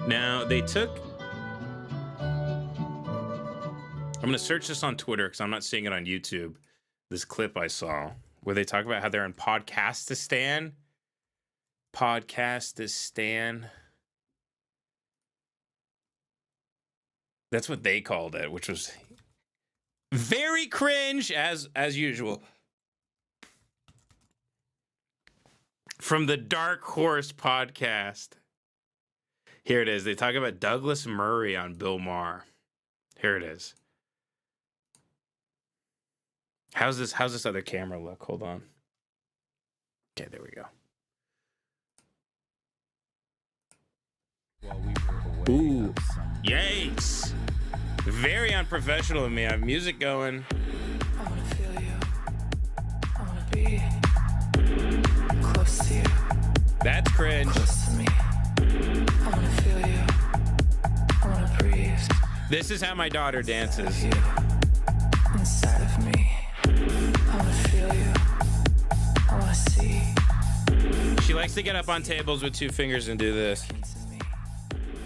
Now, they took... I'm going to search this on Twitter because I'm not seeing it on YouTube. This clip I saw where they talk about how they're in Podcastistan. Podcastistan. That's what they called it, which was very cringe as usual. From the Dark Horse podcast. Here it is. They talk about Douglas Murray on Bill Maher. Here it is. How's this other camera look? Hold on. Okay, there we go. Ooh, yikes. Very unprofessional of me. I have music going. I wanna feel you. I wanna be close to you. That's cringe. Close to me. I wanna feel you. I wanna breathe. This is how my daughter dances. You inside of me. I wanna feel you. I wanna see. She likes to get up on tables with two fingers and do this.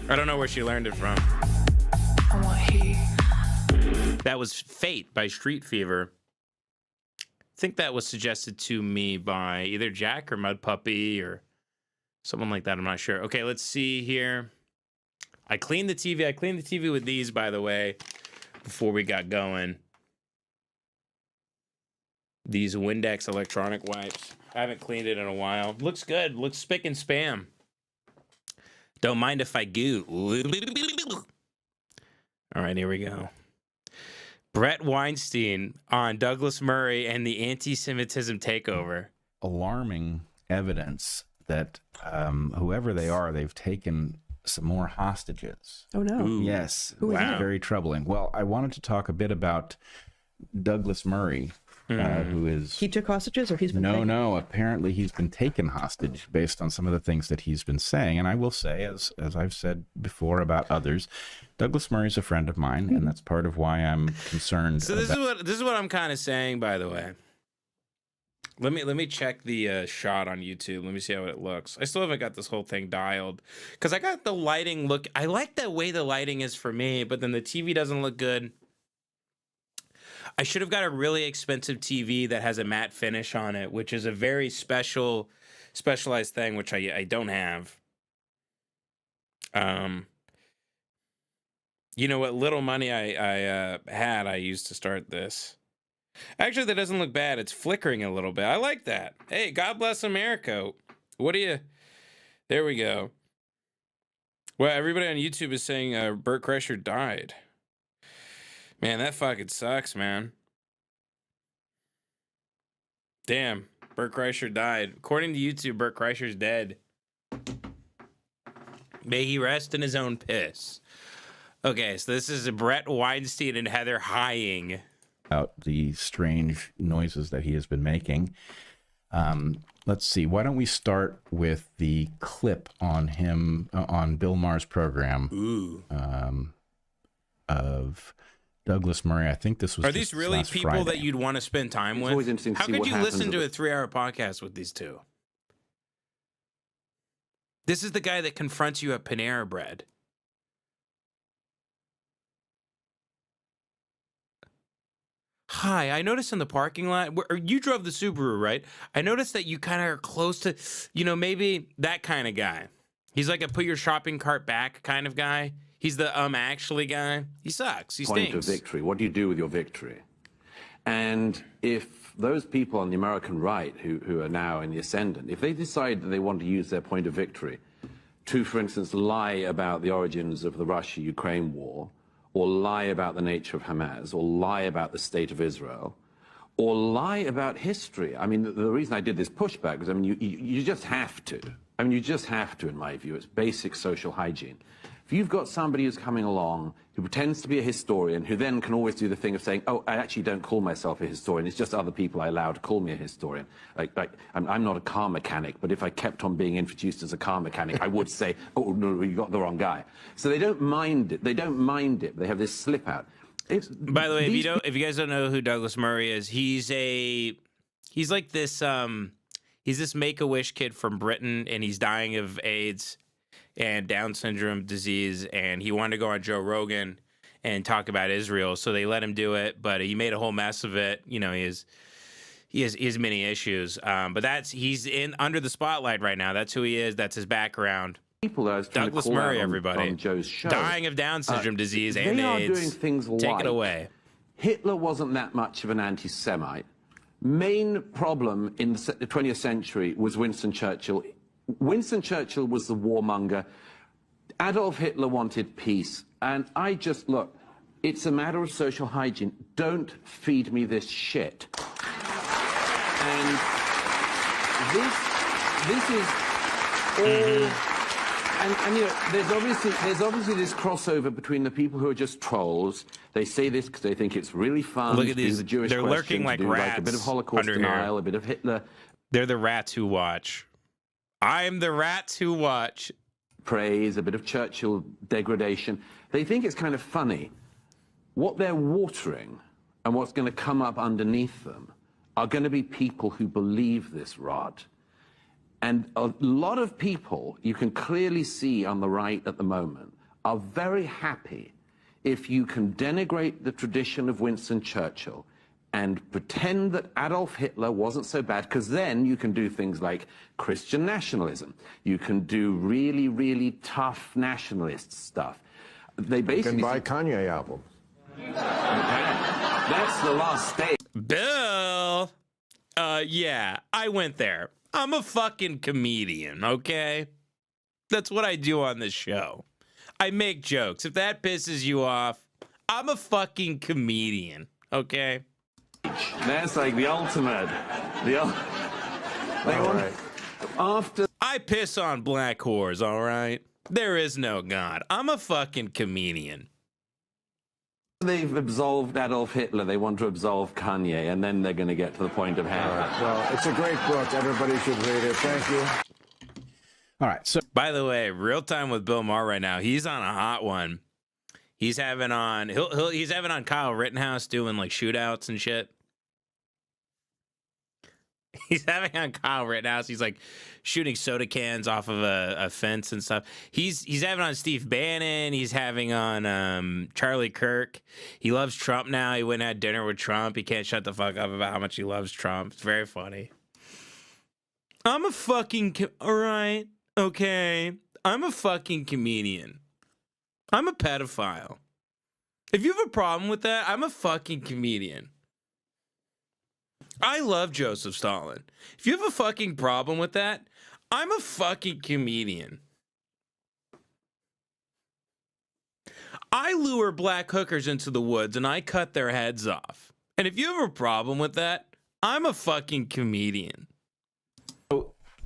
I don't know where she learned it from. I want heat. That was Fate by Street Fever. I think that was suggested to me by either Jack or Mud Puppy or someone like that. I'm not sure. Okay, let's see here. I cleaned the TV. I cleaned the TV with these, by the way, before we got going. These Windex electronic wipes. I haven't cleaned it in a while. Looks good. Looks spick and spam. Don't mind if I goo. All right, here we go. Brett Weinstein on Douglas Murray and the anti-Semitism takeover. Alarming evidence that whoever they are, they've taken some more hostages. Oh, no. Ooh. Yes. Who is Wow. it? Very troubling. Well, I wanted to talk a bit about Douglas Murray, who is... He took hostages, or he's been No, taken? no. Apparently, he's been taken hostage based on some of the things that he's been saying. And I will say, as I've said before about others, Douglas Murray's a friend of mine, and that's part of why I'm concerned. So this is what I'm kind of saying, by the way. Let me check the shot on YouTube. Let me see how it looks. I still haven't got this whole thing dialed because I got the lighting look. I like the way the lighting is for me, but then the TV doesn't look good. I should have got a really expensive TV that has a matte finish on it, which is a very specialized thing, which I don't have. You know what little money I had, I used to start this. Actually, that doesn't look bad. It's flickering a little bit. I like that. Hey, God bless America. What do you... There we go. Well, everybody on YouTube is saying Bert Kreischer died. Man, that fucking sucks, man. Damn, Bert Kreischer died. According to YouTube, Bert Kreischer's dead. May he rest in his own piss. Okay, so this is Brett Weinstein and Heather Hying. About the strange noises that he has been making. Let's see. Why don't we start with the clip on him on Bill Maher's program? Ooh. Of Douglas Murray. I think this was. Are these really last people Friday. that you'd want to spend time with? always interesting to How see could what you happens listen to at a 3-hour podcast with these two? This is the guy that confronts you at Panera Bread. Hi, I noticed in the parking lot, you drove the Subaru, right? I noticed that you kind of are close to, maybe that kind of guy. He's like a put your shopping cart back kind of guy. He's the actually guy. He sucks. He point stinks. of victory. What do you do with your victory? And if those people on the American right who are now in the ascendant, if they decide that they want to use their point of victory to, for instance, lie about the origins of the Russia-Ukraine war, or lie about the nature of Hamas, or lie about the state of Israel, or lie about history. I mean, the reason I did this pushback is, you just have to. You just have to, in my view. It's basic social hygiene. If you've got somebody who's coming along who pretends to be a historian, who then can always do the thing of saying, oh, I actually don't call myself a historian, it's just other people I allow to call me a historian. I'm not a car mechanic, but if I kept on being introduced as a car mechanic, I would say, oh, no, you got the wrong guy. So they don't mind it. They don't mind it. They have this slip out. By the way, if you guys don't know who Douglas Murray is, he's like this, he's this Make-A-Wish kid from Britain, and he's dying of AIDS. and Down syndrome disease, and he wanted to go on Joe Rogan and talk about Israel, so they let him do it, but he made a whole mess of it. You know, he has many issues, but he's in under the spotlight right now. That's who he is. That's his background. People that I was trying Douglas to call Murray, out everybody, on Joe's show, dying of Down syndrome disease and they are AIDS. doing things Take like it away. Hitler wasn't that much of an anti-Semite. Main problem in the 20th century was Winston Churchill. Winston Churchill was the warmonger. Adolf Hitler wanted peace. And I just, look, it's a matter of social hygiene. Don't feed me this shit. And this is all... And you know, there's obviously this crossover between the people who are just trolls. They say this because they think it's really fun. Look at to do these. the Jewish They're question, lurking like to do rats like a bit of Holocaust under denial, here. a bit of Hitler They're the rats who watch. I'm the rats who watch. praise, a bit of Churchill degradation. They think it's kind of funny. What they're watering and what's going to come up underneath them are going to be people who believe this rot. And a lot of people, you can clearly see on the right at the moment, are very happy if you can denigrate the tradition of Winston Churchill and pretend that Adolf Hitler wasn't so bad, because then you can do things like Christian nationalism. You can do really, really tough nationalist stuff. They basically... You can buy Kanye albums. That's the last stage. Bill. Yeah, I went there. I'm a fucking comedian, okay? That's what I do on this show. I make jokes. If that pisses you off, I'm a fucking comedian, okay? That's like the ultimate. After I piss on black whores, all right? There is no God. I'm a fucking comedian. they've absolved Adolf Hitler, they want to absolve Kanye, and then they're going to get to the point of hell. Well, it's a great book. Everybody should read it. Thank you. All right. So By the way, Real Time with Bill Maher right now. He's on a hot one. He's having on he's having on Kyle Rittenhouse doing like shootouts and shit. He's having on Kyle Rittenhouse. He's like shooting soda cans off of a fence and stuff. He's having on Steve Bannon. He's having on Charlie Kirk. He loves Trump now. He went and had dinner with Trump. He can't shut the fuck up about how much he loves Trump. It's very funny. I'm a fucking all right. Okay. I'm a fucking comedian. I'm a pedophile. If you have a problem with that, I'm a fucking comedian. I love Joseph Stalin. If you have a fucking problem with that, I'm a fucking comedian. I lure black hookers into the woods and I cut their heads off. And if you have a problem with that, I'm a fucking comedian.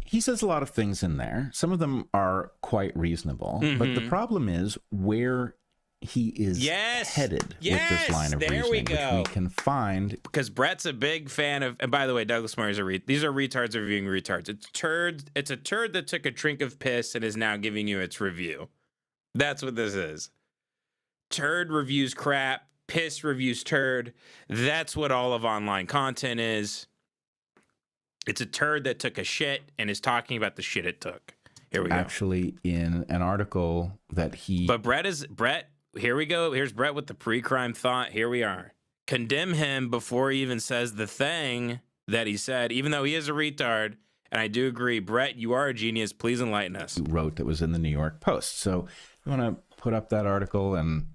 he says a lot of things in there. Some of them are quite reasonable. But the problem is where he is headed with this line of reasoning, which we can find. Because Brett's a big fan of, and by the way, Douglas Murray's these are retards reviewing retards. It's a turd that took a drink of piss and is now giving you its review. That's what this is. Turd reviews crap, piss reviews turd. That's what all of online content is. It's a turd that took a shit and is talking about the shit it took. Here we go. Actually, in an article that he... But Brett, here we go. Here's Brett with the pre-crime thought. Here we are. Condemn him before he even says the thing that he said, even though he is a retard. And I do agree. Brett, you are a genius. Please enlighten us. Wrote that was in the New York Post. So you want to put up that article and...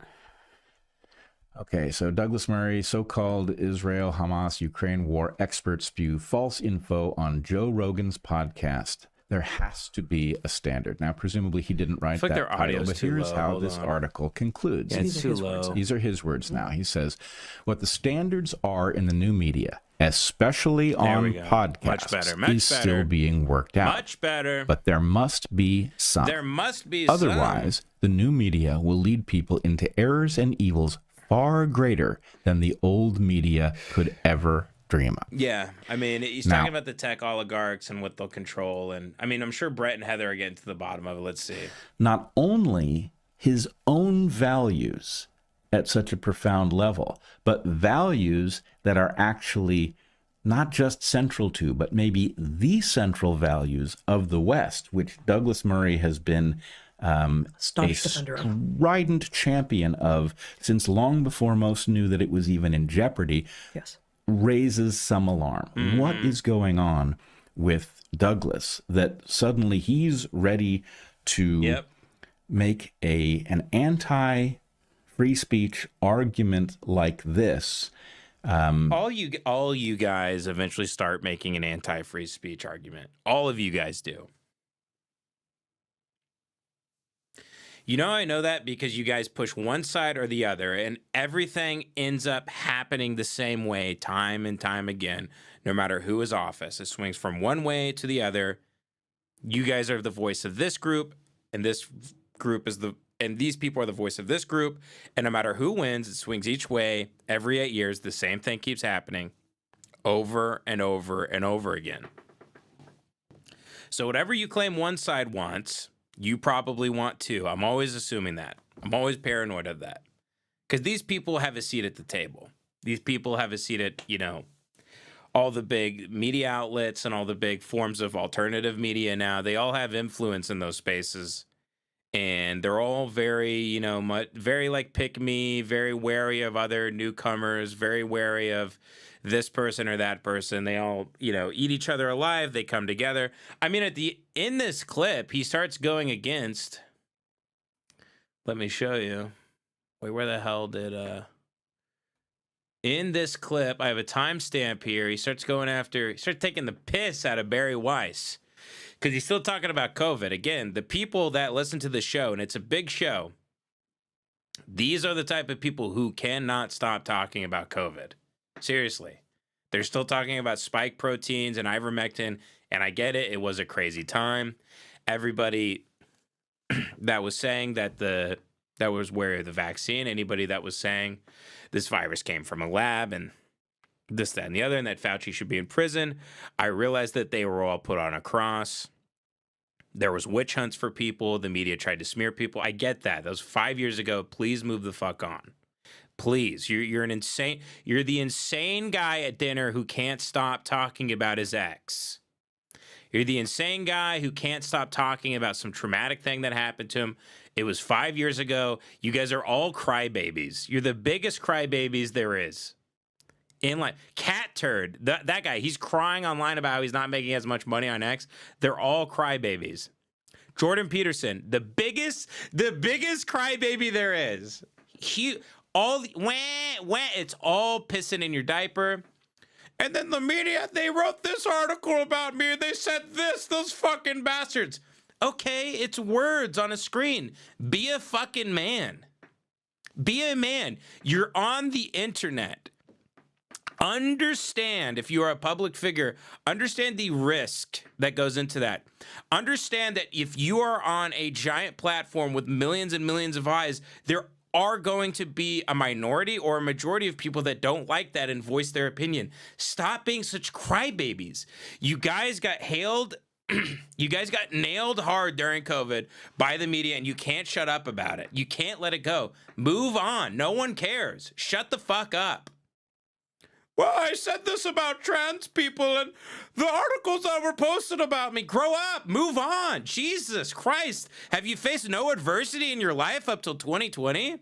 Okay, so Douglas Murray, so-called Israel-Hamas-Ukraine war expert spew false info on Joe Rogan's podcast. There has to be a standard. Now, presumably he didn't write that title, but here's how this article concludes. Yeah, it's too low. These are his words now. He says, what the standards are in the new media, especially on podcasts, is still being worked out. Much better. But there must be some. There must be Otherwise, the new media will lead people into errors and evils far greater than the old media could ever dream of. Yeah, I mean, he's talking about the tech oligarchs and what they'll control. And I mean, I'm sure Brett and Heather are getting to the bottom of it. Let's see. Not only his own values at such a profound level, but values that are actually not just central to, but maybe the central values of the West, which Douglas Murray has been a Staunch defender of. strident champion of, since long before most knew that it was even in jeopardy, Yes. raises some alarm. What is going on with Douglas that suddenly he's ready to make an anti-free speech argument like this? All you guys eventually start making an anti-free speech argument. All of you guys do. You know, I know that because you guys push one side or the other, and everything ends up happening the same way time and time again, no matter who is office. It swings from one way to the other. You guys are the voice of this group, and this group is and these people are the voice of this group, and no matter who wins, it swings each way. Every 8 years, the same thing keeps happening over and over and over again. So whatever you claim one side wants, you probably want too. I'm always assuming that. I'm always paranoid of that. Because these people have a seat at the table. These people have a seat at, all the big media outlets and all the big forms of alternative media now. They all have influence in those spaces. And they're all very, very like pick me, very wary of other newcomers, very wary of this person or that person. They all, eat each other alive. They come together. I mean, in this clip, he starts going against. Let me show you. Wait, where the hell did in this clip, I have a timestamp here. He starts taking the piss out of Barry Weiss. Because he's still talking about COVID. Again, the people that listen to the show, and it's a big show, these are the type of people who cannot stop talking about COVID. Seriously. They're still talking about spike proteins and ivermectin, and I get it. It was a crazy time. Everybody that was saying that was wary of the vaccine, anybody that was saying this virus came from a lab and this, that, and the other, and that Fauci should be in prison. I realized that they were all put on a cross. There was witch hunts for people. The media tried to smear people. I get that. That was 5 years ago. Please move the fuck on. Please. You're the insane guy at dinner who can't stop talking about his ex. You're the insane guy who can't stop talking about some traumatic thing that happened to him. It was 5 years ago. You guys are all crybabies. You're the biggest crybabies there is. Cat Turd, that guy, he's crying online about how he's not making as much money on X. They're all crybabies. Jordan Peterson, the biggest crybaby there is. It's all pissing in your diaper. And then the media, they wrote this article about me and they said this, those fucking bastards. Okay, it's words on a screen. Be a fucking man. Be a man. You're on the internet. Understand, if you are a public figure, understand the risk that goes into that. Understand that if you are on a giant platform with millions and millions of eyes, there are going to be a minority or a majority of people that don't like that and voice their opinion. Stop being such crybabies. You guys got hailed. You guys got nailed hard during COVID by the media, and you can't shut up about it. You can't let it go. Move on. No one cares. Shut the fuck up. Well, I said this about trans people and the articles that were posted about me. Grow up. Move on. Jesus Christ. Have you faced no adversity in your life up till 2020?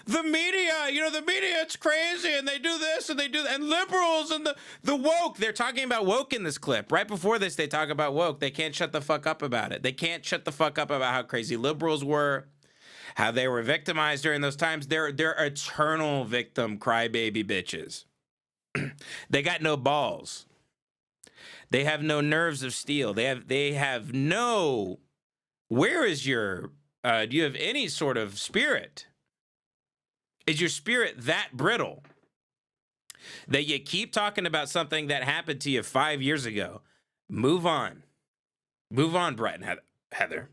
The media, it's crazy, and they do this and they do that. And liberals and the woke, they're talking about woke in this clip. Right before this, they talk about woke. They can't shut the fuck up about it. They can't shut the fuck up about how crazy liberals were, how they were victimized during those times. They're eternal victim crybaby bitches. They got no balls. They have no nerves of steel. They have no. Where is your? Do you have any sort of spirit? Is your spirit that brittle that you keep talking about something that happened to you 5 years ago? Move on. Move on, Brett and Heather.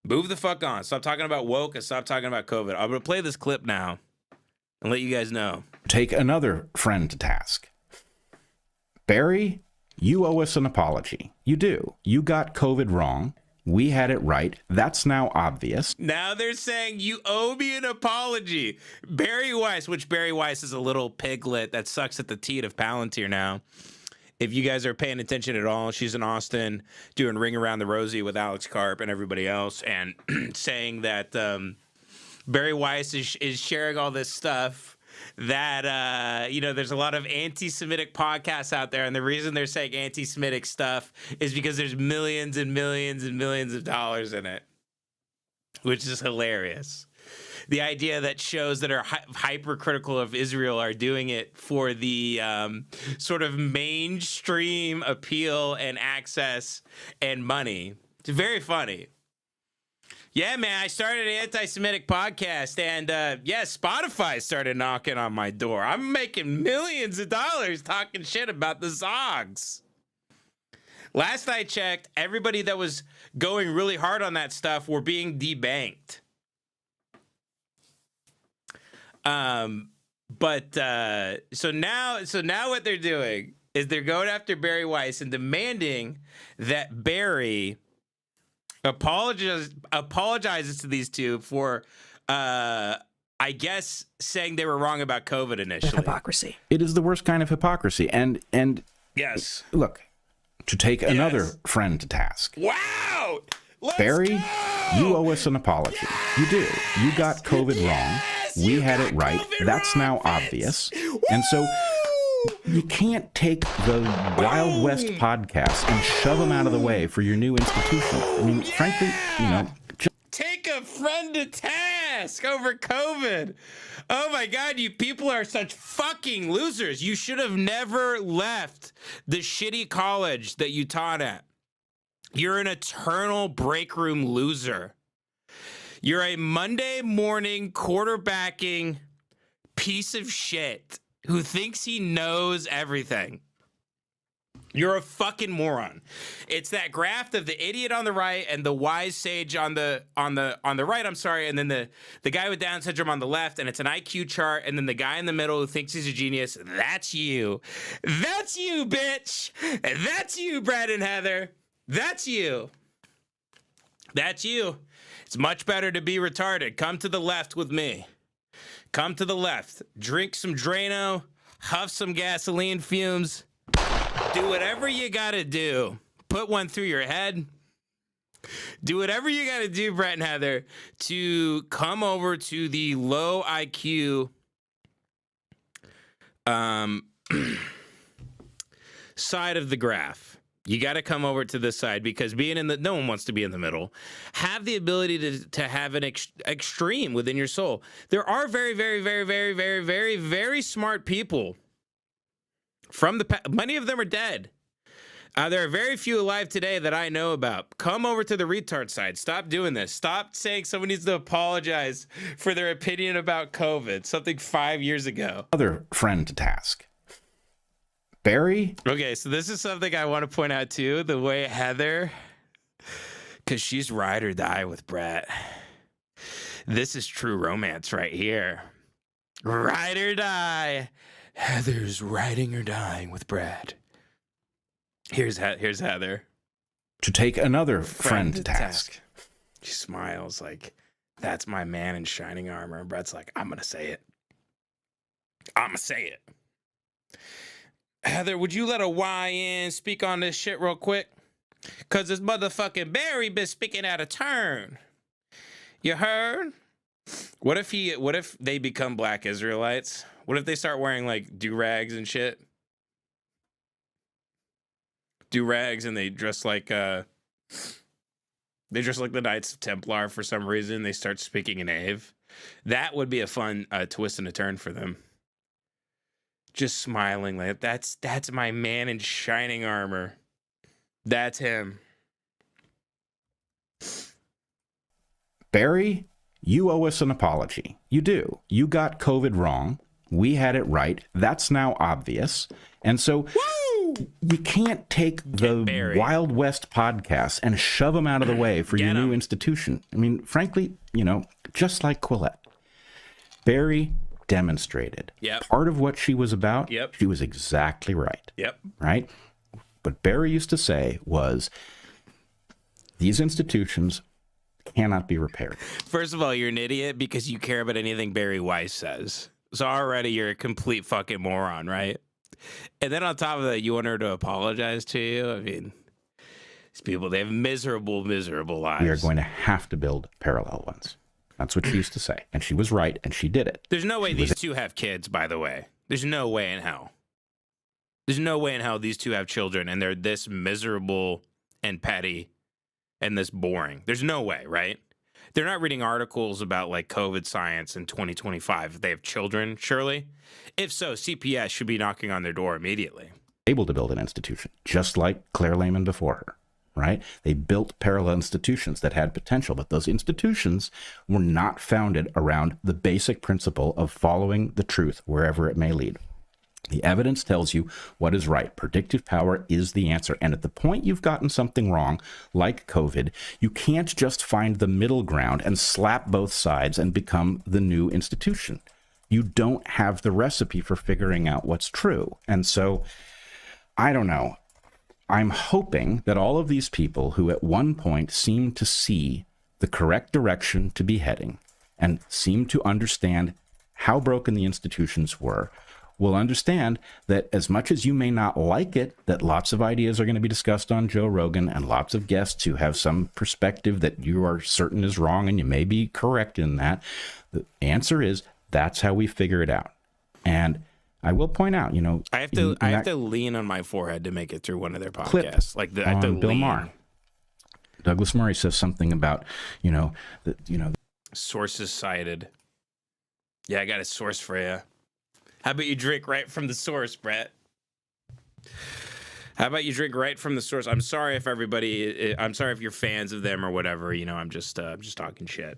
Move the fuck on. Stop talking about woke and stop talking about COVID. I'm going to play this clip now and let you guys know. Take another friend to task. Barry, you owe us an apology. You do. You got COVID wrong. We had it right. That's now obvious. Now they're saying you owe me an apology. Barry Weiss, which Barry Weiss is a little piglet that sucks at the teat of Palantir now, If you guys are paying attention at all, she's in Austin doing Ring Around the Rosie with Alex Karp and everybody else, and saying that Barry Weiss is sharing all this stuff that, there's a lot of anti-Semitic podcasts out there, and the reason they're saying anti-Semitic stuff is because there's millions and millions and millions of dollars in it, which is hilarious. The idea that shows that are hypercritical of Israel are doing it for the sort of mainstream appeal and access and money. It's very funny. Yeah, man, I started an anti-Semitic podcast, and Spotify started knocking on my door. I'm making millions of dollars talking shit about the Zogs. Last I checked, everybody that was going really hard on that stuff were being debanked. So now what they're doing is they're going after Barry Weiss and demanding that Barry apologizes to these two for, I guess, saying they were wrong about COVID initially. Hypocrisy. It is the worst kind of hypocrisy. And Yes. look, to take another friend to task. Wow. Let's Barry, go! you owe us an apology. You do. You got COVID wrong. We had it right. That's now obvious. And so you can't take the Wild West podcast and shove them out of the way for your new institution. I mean, frankly, Take a friend to task over COVID. Oh my God, you people are such fucking losers. You should have never left the shitty college that you taught at. You're an eternal break room loser. You're a Monday morning quarterbacking piece of shit who thinks he knows everything. You're a fucking moron. It's that graft of the idiot on the right and the wise sage on the right, I'm sorry, and then the guy with Down syndrome on the left, and it's an IQ chart, and then the guy in the middle who thinks he's a genius. That's you. That's you, bitch. That's you, Brad and Heather. That's you. That's you. It's much better to be retarded. Come to the left with me. Come to the left. Drink some Drano. Huff some gasoline fumes. Do whatever you gotta do. Put one through your head. Do whatever you gotta do, Brett and Heather, to come over to the low IQ side of the graph. You got to come over to this side because no one wants to be in the middle. Have the ability to have an extreme within your soul. There are very, very, very, very, very, very, very smart people from the past. Many of them are dead. There are very few alive today that I know about. Come over to the retard side. Stop doing this. Stop saying someone needs to apologize for their opinion about COVID, something 5 years ago. Other friend to task. Barry? Okay, so this is something I want to point out too. The way Heather, because she's ride or die with Brett. This is true romance right here. Ride or die. Heather's riding or dying with Brad. Here's Heather. To take another friend to task. She smiles like, that's my man in shining armor. And Brett's like, I'm going to say it. I'm going to say it. Heather, would you let a YN speak on this shit real quick? Because this motherfucking Barry been speaking out of turn. You heard? What if they become black Israelites? What if they start wearing like do-rags and shit? Do-rags and they dress like the Knights of Templar for some reason. They start speaking in Ave. That would be a fun twist and a turn for them. Just smiling like that's my man in shining armor. That's him. Barry, you owe us an apology. You do. You got COVID wrong. We had it right. That's now obvious. And so you can't take the Wild West podcast and shove them out of the way for your new institution. I mean, frankly, just like Quillette. Barry demonstrated. Yep. Part of what she was about, yep. She was exactly right. Yep. Right? What Barry used to say was, these institutions cannot be repaired. First of all, you're an idiot because you care about anything Barry Weiss says. So already you're a complete fucking moron, right? And then on top of that, you want her to apologize to you? I mean, these people, they have miserable, miserable lives. We are going to have to build parallel ones. That's what she used to say. And she was right, and she did it. There's no way these two have kids, by the way. There's no way in hell. There's no way in hell these two have children, and they're this miserable and petty and this boring. There's no way, right? They're not reading articles about like COVID science in 2025 if they have children, surely. If so, CPS should be knocking on their door immediately. Able to build an institution, just like Claire Lehman before her, right? They built parallel institutions that had potential, but those institutions were not founded around the basic principle of following the truth wherever it may lead. The evidence tells you what is right. Predictive power is the answer. And at the point you've gotten something wrong, like COVID, you can't just find the middle ground and slap both sides and become the new institution. You don't have the recipe for figuring out what's true. And so, I don't know. I'm hoping that all of these people who at one point seemed to see the correct direction to be heading and seemed to understand how broken the institutions were, will understand that as much as you may not like it, that lots of ideas are going to be discussed on Joe Rogan and lots of guests who have some perspective that you are certain is wrong and you may be correct in that. The answer is that's how we figure it out. And I will point out, I have to lean on my forehead to make it through one of their podcasts. Like I have to Bill lean. Maher. Douglas Murray says something about, Sources cited. Yeah, I got a source for you. How about you drink right from the source, Brett? How about you drink right from the source? I'm sorry if you're fans of them or whatever. I'm just talking shit.